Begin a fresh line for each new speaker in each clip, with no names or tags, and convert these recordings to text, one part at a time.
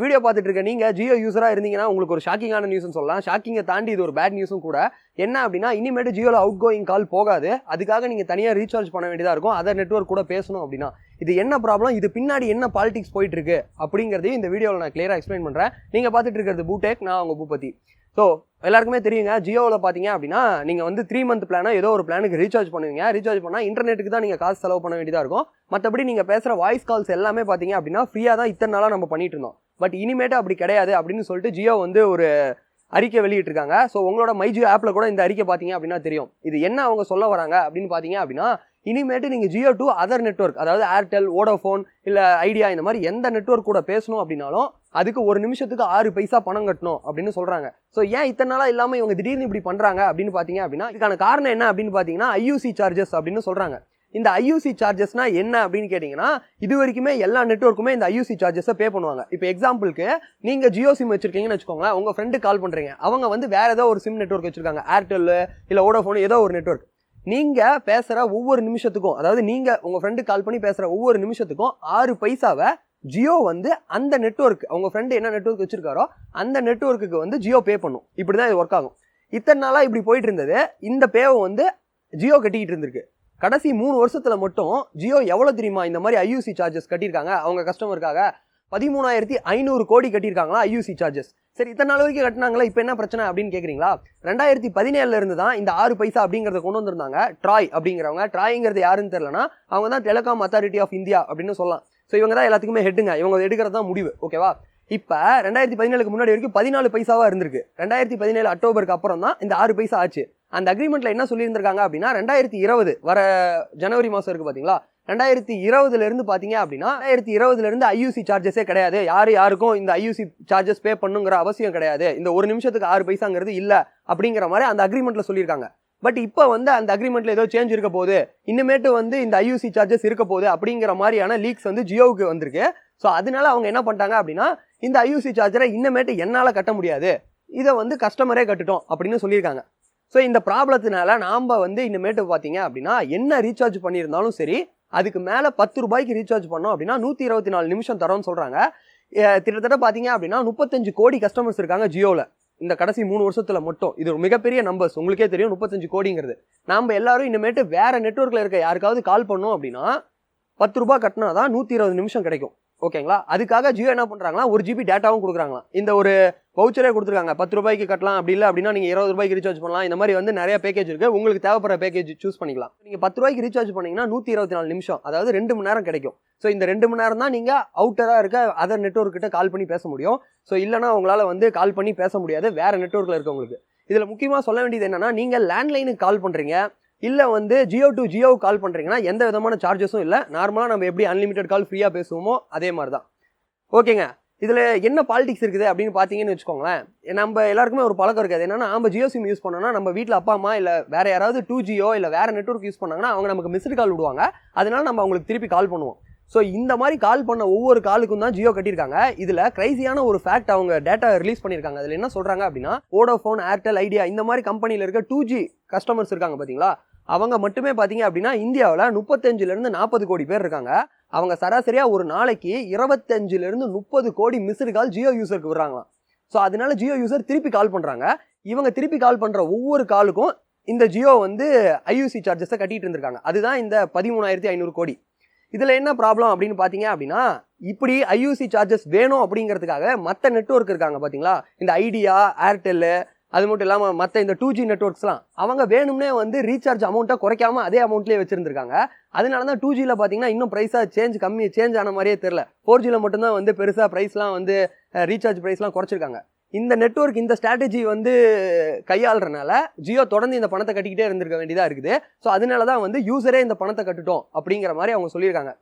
Video பார்த்துட்டு இருக்க நீங்க ஜியோ யூசரா இருந்தீங்கன்னா உங்களுக்கு ஒரு ஷாக்கிங்கான நியூஸ்னு சொல்லலாம். ஷாக்கிங்கை தாண்டி இது ஒரு பேட் நியூஸும் கூட. என்ன அப்படின்னா இனிமேட்டு ஜியோல அவுட் கோயிங் கால் போகாது. அதுக்காக நீங்க தனியா ரீசார்ஜ் பண்ண வேண்டியதா இருக்கும். அதர் நெட்வொர்க் கூட பேசணும் அப்படின்னா இது என்ன ப்ராப்ளம், இது பின்னாடி என்ன பாலிடிக்ஸ் போயிட்டு இருக்கு அப்படிங்கிறதையும் இந்த வீடியோவில் நான் கிளியரா எக்ஸ்பிளைன் பண்றேன். நீங்க பார்த்துட்டு இருக்கிறது பூடெக், நான் உங்க பூபதி. ஸோ எல்லாருக்குமே தெரியுங்க, ஜியோவில் பார்த்தீங்க அப்படின்னா நீங்கள் வந்து 3 மந்த் பிளானா ஏதோ ஒரு பிளானுக்கு ரீசார்ஜ் பண்ணுவீங்க. ரீசார்ஜ் பண்ணால் இன்டர்நெட்டுக்கு தான் நீங்கள் காசு செலவு பண்ண வேண்டியதாக இருக்கும். மற்றபடி நீங்கள் பேசுகிற வாய்ஸ் கால்ஸ் எல்லாமே பார்த்தீங்க அப்படின்னா ஃப்ரீயாக தான் இத்தனை நாளாக நம்ம பண்ணிட்டு இருந்தோம். பட் இனிமேட்டு அப்படி கிடையாது அப்படின்னு சொல்லிட்டு ஜியோ வந்து ஒரு அறிக்கை வெளியிட்டிருக்காங்க. ஸோ உங்களோட மைஜியோ ஆப்பில் கூட இந்த அறிக்கை பார்த்தீங்க அப்படின்னா தெரியும். இது என்ன அவங்க சொல்ல வராங்க அப்படின்னு பார்த்தீங்க அப்படின்னா, இனிமேட்டு நீங்கள் ஜியோ டு அதர் நெட்வொர்க், அதாவது ஏர்டெல், வோடோஃபோன் இல்லை ஐடியா, இந்த மாதிரி எந்த நெட்வொர்க் கூட பேசணும் அப்படின்னாலும் அதுக்கு ஒரு நிமிஷத்துக்கு 6 பைசா பணம் கட்டணும் அப்படின்னு சொல்றாங்க. ஸோ ஏன் இத்தனை நாளா இல்லாமல் இவங்க திடீர்னு இப்படி பண்றாங்க அப்படின்னு பார்த்தீங்க அப்படின்னா, இதுக்கான காரணம் என்ன அப்படின்னு பார்த்தீங்கன்னா ஐயூசி சார்ஜஸ் அப்படின்னு சொல்றாங்க. இந்த ஐயூசி சார்ஜஸ்னா என்ன அப்படின்னு கேட்டிங்கன்னா, இது வரைக்குமே எல்லா நெட்வொர்க்குமே இந்த ஐயூசி சார்ஜஸை பே பண்ணுவாங்க. இப்போ எக்ஸாம்பிளுக்கு நீங்கள் ஜியோ சிம் வச்சிருக்கீங்கன்னு வச்சுக்கோங்களேன். உங்கள் ஃப்ரெண்டு கால் பண்ணுறீங்க, அவங்க வந்து வேற ஏதோ ஒரு சிம் நெட்வொர்க் வச்சிருக்காங்க, ஏர்டெல் இல்லை வோடோஃபோன், ஏதோ ஒரு நெட்வொர்க். நீங்கள் பேசுகிற ஒவ்வொரு நிமிஷத்துக்கும், அதாவது நீங்கள் உங்கள் ஃப்ரெண்டு கால் பண்ணி பேசுகிற ஒவ்வொரு நிமிஷத்துக்கும் 6 பைசாவை ஜியோ வந்து அந்த நெட்வொர்க், அவங்க ஃப்ரெண்டு என்ன நெட்வொர்க் வச்சிருக்காரோ அந்த நெட்வொர்க்குக்கு வந்து ஜியோ பே பண்ணும். இப்படி தான் இது ஒர்க் ஆகும். இத்தனை நாளாக இப்படி போயிட்டு இருந்தது. இந்த பேவை வந்து ஜியோ கட்டிக்கிட்டு இருந்திருக்கு. கடைசி 3 வருஷத்துல மட்டும் ஜியோ எவ்வளவு தெரியுமா இந்த மாதிரி ஐயூசி சார்ஜஸ் கட்டியிருக்காங்க அவங்க கஸ்டமருக்காக? 13,500 கோடி கட்டியிருக்காங்களா ஐயூசி சார்ஜஸ். சரி, இத்தனை நாள் வரைக்கும் கட்டினாங்களா, இப்போ என்ன பிரச்சனை அப்படின்னு கேட்குறீங்களா? 2017 இருந்து தான் இந்த 6 பைசா அப்படிங்கிறத கொண்டு வந்திருந்தாங்க. ட்ராய் அப்படிங்கிறவங்க, ட்ராய்ங்கிறது யாருன்னு தெரியலனா அவங்க தான் டெலிகாம் அத்தாரிட்டி ஆஃப் இந்தியா அப்படின்னு சொல்லலாம். ஸோ இவங்க தான் எல்லாத்துக்குமே ஹெட்டுங்க, இவங்க எடுக்கிறது தான் முடிவு. ஓகேவா? இப்போ 2017க்கு முன்னாடி வரைக்கும் 14 பைசாவா இருந்திருக்கு. 2017 அக்டோபருக்கு அப்புறம் தான் இந்த 6 பைசா ஆச்சு. அந்த அக்ரிமெண்ட்ல என்ன சொல்லியிருந்திருக்காங்க அப்படின்னா, 2020 வர ஜனவரி மாதம் இருக்கு பார்த்தீங்களா, 2020 இருந்து பார்த்தீங்க அப்படின்னா 2020 இருந்து ஐயூசி சார்ஜஸே கிடையாது. யாருக்கும் இந்த ஐயூசி சார்ஜஸ் பே பண்ணுங்கிற அவசியம் கிடையாது. இந்த ஒரு நிமிஷத்துக்கு 6 பைசாங்கிறது இல்லை அப்படிங்கிற மாதிரி அந்த அக்ரிமெண்ட்ல சொல்லியிருக்காங்க. பட் இப்போ வந்து அந்த அக்ரிமெண்ட்ல ஏதோ சேஞ்ச் இருக்க போகுது, இன்னுமேட்டு வந்து இந்த ஐயூசி சார்ஜஸ் இருக்க போகுது அப்படிங்கிற மாதிரியான லீக்ஸ் வந்து ஜியோவுக்கு வந்திருக்கு. ஸோ அதனால அவங்க என்ன பண்ணிட்டாங்க அப்படின்னா, இந்த ஐயூசி சார்ஜரை இன்னமேட்டு என்னால் கட்ட முடியாது, இதை வந்து கஸ்டமரே கட்டுட்டோம் அப்படின்னு சொல்லியிருக்காங்க. ஸோ இந்த ப்ராப்ளத்தினால நாம் வந்து இன்னமேட்டு பார்த்தீங்க அப்படின்னா என்ன ரீசார்ஜ் பண்ணியிருந்தாலும் சரி, அதுக்கு மேலே 10 ரூபாய்க்கு ரீசார்ஜ் பண்ணோம் அப்படின்னா 124 நிமிஷம் தரோன்னு சொல்கிறாங்க. கிட்டத்தட்ட பார்த்தீங்க அப்படின்னா 35 கோடி கஸ்டமர்ஸ் இருக்காங்க ஜியோவில் இந்த கடைசி 3 வருஷத்துல மட்டும். இது ஒரு மிகப்பெரிய நம்பர்ஸ், உங்களுக்கே தெரியும் 35 கோடிங்கிறது. நாம் எல்லாரும் இன்னமேட்டு வேற நெட்வொர்க்கில் இருக்க யாருக்காவது கால் பண்ணோம் அப்படின்னா 10 ரூபாய் கட்டினா தான் 120 நிமிஷம் கிடைக்கும். ஓகேங்களா? அதுக்காக ஜியோ என்ன பண்ணுறாங்களா, 1 GB டேட்டாவும் கொடுக்குறாங்களாம். இந்த ஒரு வவுச்சரே கொடுத்துருக்காங்க. 10 ரூபாய்க்கு கட்டலாம், அப்படி இல்லை அப்படின்னா நீங்கள் 20 ரூபாய்க்கு ரீசார்ஜ் பண்ணலாம். இந்த மாதிரி வந்து நிறைய பேக்கேஜ் இருக்குது, உங்களுக்கு தேவைப்படுற பேக்கேஜ் சூஸ் பண்ணிக்கலாம். நீங்கள் 10 ரூபாய்க்கு ரீசார்ஜ் பண்ணீங்கன்னா 124 நிமிஷம், அதாவது 2 மணி நேரம் கிடைக்கும். ஸோ இந்த 2 மணி நேரம் தான் நீங்கள் அவுட்டராக இருக்க அதர் நெட்வொர்க் கிட்ட கால் பண்ணி பேச முடியும். ஸோ இல்லைனா உங்களால் வந்து கால் பண்ணி பேச முடியாது வேறு நெட்வொர்க்கில் இருக்கவங்களுக்கு. இதில் முக்கியமாக சொல்ல வேண்டியது என்னன்னா, நீங்கள் லேண்ட்லைனுக்கு கால் பண்ணுறீங்க இல்லை வந்து ஜியோ டு ஜியோ கால் பண்ணுறீங்கன்னா எந்த விதமான சார்ஜஸும் இல்லை. நார்மலாக நம்ம எப்படி அன்லிமிட்டட் கால் ஃப்ரீயாக பேசுவோமோ அதே மாதிரி தான். ஓகேங்க, இதில் என்ன பாலிடிக்ஸ் இருக்குது அப்படின்னு பார்த்தீங்கன்னு வச்சுக்கோங்களேன். நம்ம எல்லாருக்குமே ஒரு பழக்கம் இருக்காது. என்னன்னா, நம்ம ஜியோ சிம் யூஸ் பண்ணோம்னா நம்ம வீட்டில் அப்பா அம்மா இல்லை வேறு யாராவது 2Gயோ இல்லை வேறு நெட்வொர்க் யூஸ் பண்ணாங்கன்னா அவங்க நமக்கு மிஸ்டு கால் விடுவாங்க. அதனால நம்ம அவங்களுக்கு திருப்பி கால் பண்ணுவோம். ஸோ இந்த மாதிரி கால் பண்ண ஒவ்வொரு காலுக்கும் தான் ஜியோ கட்டியிருக்காங்க. இதில் கிரைசியான ஒரு ஃபேக்ட் அவங்க டேட்டா ரிலீஸ் பண்ணியிருக்காங்க. அதில் என்ன சொல்கிறாங்க அப்படின்னா, வோடோஃபோன், ஏர்டெல், ஐடியா இந்த மாதிரி கம்பெனியில் இருக்க 2G கஸ்டமர்ஸ் இருக்காங்க பார்த்தீங்களா, அவங்க மட்டுமே பார்த்தீங்க அப்படின்னா இந்தியாவில் 35 to 40 கோடி பேர் இருக்காங்க. அவங்க சராசரியாக ஒரு நாளைக்கு 25 to 30 கோடி மிஸ்டு கால் ஜியோ யூசருக்கு விடுறாங்களாம். ஸோ அதனால ஜியோ யூசர் திருப்பி கால் பண்ணுறாங்க. இவங்க திருப்பி கால் பண்ணுற ஒவ்வொரு காலுக்கும் இந்த ஜியோ வந்து ஐயூசி சார்ஜஸை கட்டிட்டு இருந்திருக்காங்க. அதுதான் இந்த 13,500 கோடி. இதில் என்ன ப்ராப்ளம் அப்படின்னு பார்த்தீங்க அப்படின்னா, இப்படி ஐயூசி சார்ஜஸ் வேணும் அப்படிங்கிறதுக்காக மற்ற நெட்வொர்க் இருக்காங்க பார்த்தீங்களா, இந்த ஐடியா, ஏர்டெல்லு, அது மட்டும் இல்லாமல் மற்ற இந்த 2G நெட்வொர்க்ஸ்லாம் அவங்க வேணும்னே வந்து ரீசார்ஜ் அமௌண்ட்டை குறைக்காம அதே அமௌண்ட்லேயே வச்சிருந்துருக்காங்க. அதனால தான் 2Gயில் பார்த்தீங்கன்னா இன்னும் ப்ரைஸாக சேஞ்ச் ஆன மாதிரியே தெரில. 4Gயில் மட்டும்தான் வந்து பெருசாக ப்ரைஸ்லாம் வந்து ரீசார்ஜ் ப்ரைஸ்லாம் குறைச்சிருக்காங்க. இந்த நெட்வொர்க் இந்த ஸ்ட்ராட்டஜி வந்து கையாளுறதுனால ஜியோ தொடர்ந்து இந்த பணத்தை கட்டிக்கிட்டே இருந்திருக்க வேண்டியதாக இருக்குது. ஸோ அதனால தான் வந்து யூசரே இந்த பணத்தை கட்டுட்டோம் அப்படிங்கிற மாதிரி அவங்க சொல்லியிருக்காங்க.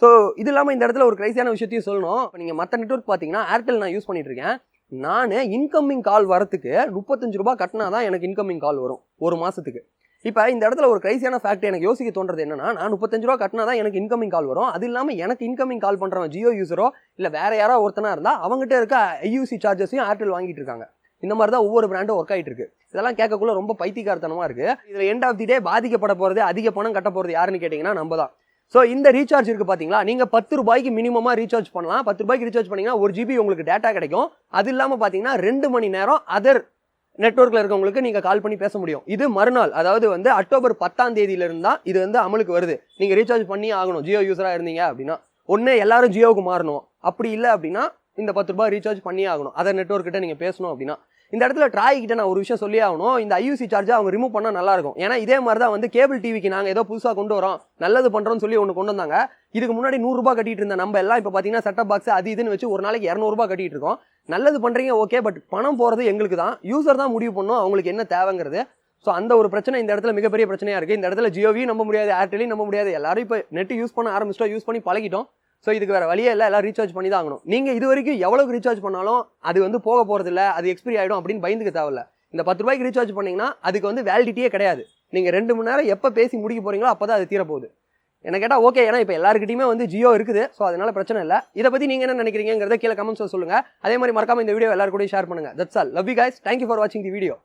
ஸோ இது இல்லாமல் இந்த இடத்துல ஒரு கிரைசியான விஷயத்தையும் சொல்லணும். இப்போ நீங்கள் மற்ற நெட்வொர்க் பார்த்தீங்கன்னா, ஏர்டெல் நான் யூஸ் பண்ணிட்டு இருக்கேன். நான் இன்கமிங் கால் வரத்துக்கு 35 ரூபாய் கட்டினா தான் எனக்கு இன்கமிங் கால் வரும் ஒரு மாதத்துக்கு. இப்போ இந்த இடத்துல ஒரு கிரைசியான ஃபேக்ட் எனக்கு யோசிக்க தோன்றது என்னன்னா, நான் 35 ரூபா கட்டினா தான் எனக்கு இன்கமிங் கால் வரும். அது இல்லாமல் எனக்கு இன்கமிங் கால் பண்ணுறவன் ஜியோ யூசரோ இல்லை வேற யாரோ ஒருத்தனா இருந்தால் அவங்ககிட்ட இருக்க ஐயூசி சார்ஜஸையும் ஏர்டெல் வாங்கிட்டு இருக்காங்க. இந்த மாதிரி தான் ஒவ்வொரு பிராண்டும் ஒர்க் ஆகிட்டு இருக்கு. இதெல்லாம் கேட்கக்குள்ள ரொம்ப பைத்தியக்காரத்தனமாக இருக்குது. இதில் எண்ட் ஆஃப் தி டே பாதிக்கப்பட போகிறது, அதிக பணம் கட்ட போகிறது யாருன்னு கேட்டிங்கன்னா நம்ம தான். ஸோ இந்த ரீசார்ஜ் இருக்குது பார்த்தீங்களா, நீங்கள் 10 ரூபாய்க்கு மினிமமாக ரீசார்ஜ் பண்ணலாம். 10 ரூபாய்க்கு ரீசார்ஜ் பண்ணிங்கன்னா 1 GB உங்களுக்கு டேட்டா கிடைக்கும். அது இல்லாமல் பார்த்தீங்கன்னா 2 மணி நேரம் அதர் நெட்வொர்க்கில் இருக்கவங்களுக்கு நீங்கள் கால் பண்ணி பேச முடியும். இது மறுநாள், அதாவது வந்து அக்டோபர் 10ஆம் தேதியிலிருந்து தான் இது வந்து அமலுக்கு வருது. நீங்கள் ரீசார்ஜ் பண்ணி ஆகணும் ஜியோ யூஸராக இருந்தீங்க அப்படின்னா. ஒன்று எல்லாரும் ஜியோவுக்கு மாறணும், அப்படி இல்லை அப்படின்னா இந்த 10 ரூபாய் ரீசார்ஜ் பண்ணி ஆகணும் அதர் நெட்வொர்க் கிட்ட நீங்கள் பேசணும் அப்படின்னா. இந்த இடத்துல ட்ராய் கிட்ட நான் ஒரு விஷயம் சொல்லி ஆகணும், இந்த ஐயூசி சார்ஜை அவங்க ரிமூவ் பண்ணால் நல்லாயிருக்கும். ஏன்னா இதே மாதிரி தான் வந்து கேபிள் டிவிக்கு நாங்கள் ஏதோ புதுசாக கொண்டு வரோம், நல்லது பண்ணுறோம்னு சொல்லி ஒன்று கொண்டு வந்தாங்க. இதுக்கு முன்னாடி 100 ரூபாய் கட்டிட்டு இருந்த நம்ம எல்லாம் இப்போ பார்த்தீங்கன்னா செட்டப் பாக்ஸ் அது இதுன்னு வச்சு ஒரு நாளைக்கு 200 ரூபாய் கட்டிட்டு இருக்கோம். நல்லது பண்ணுறீங்க ஓகே, பட் பணம் போகிறது எங்களுக்கு தான், யூசர் தான் முடிவு பண்ணும் அவங்களுக்கு என்ன தேவைங்கிறது. ஸோ அந்த ஒரு பிரச்சனை இந்த இடத்துல மிகப்பெரிய பிரச்சனையாக இருக்குது. இந்த இடத்துல ஜியோவையும் நம்ப முடியாது, ஏர்டெலையும் நம்ப முடியாது. எல்லாரும் இப்போ நெட் யூஸ் பண்ண ஆரம்பிச்சிட்டோம், யூஸ் பண்ணி பழகிட்டோம். ஸோ இதுக்கு வேறு வழியே இல்லை, எல்லாம் ரீசார்ஜ் பண்ணி தான் ஆகணும். நீங்கள் இது வரைக்கும் எவ்வளோக்கு ரீசார்ஜ் பண்ணாலும் அது வந்து போக போகிறதில்ல, அது எக்ஸ்பிரி ஆகிடும் அப்படின்னு பயந்துக்க தேவையில்ல. இந்த 10 ரூபாய்க்கு ரீசார்ஜ் பண்ணிங்கன்னா அதுக்கு வந்து வேலிடிட்டியே கிடையாது. நீங்கள் 2 மணி நேரம் எப்போ பேசி முடிக்க போகிறீங்களோ அப்போ தான் அது தீரப்போகுது. என்ன கேட்டால் ஓகே, ஏன்னா இப்போ எல்லாருக்கிட்டையுமே வந்து ஜியோ இருக்குது. ஸோ அதனால பிரச்சனை இல்லை. இதை பற்றி நீங்கள் என்ன நினைக்கிறீங்கிறத கீழே கமெண்ட்ஸில் சொல்லுங்கள். அதே மாதிரி மறக்காம இந்த வீடியோ எல்லாரும் கூட ஷேர் பண்ணுங்கள். That's all. Love you guys. Thank you for வாட்சிங் தி வீடியோ.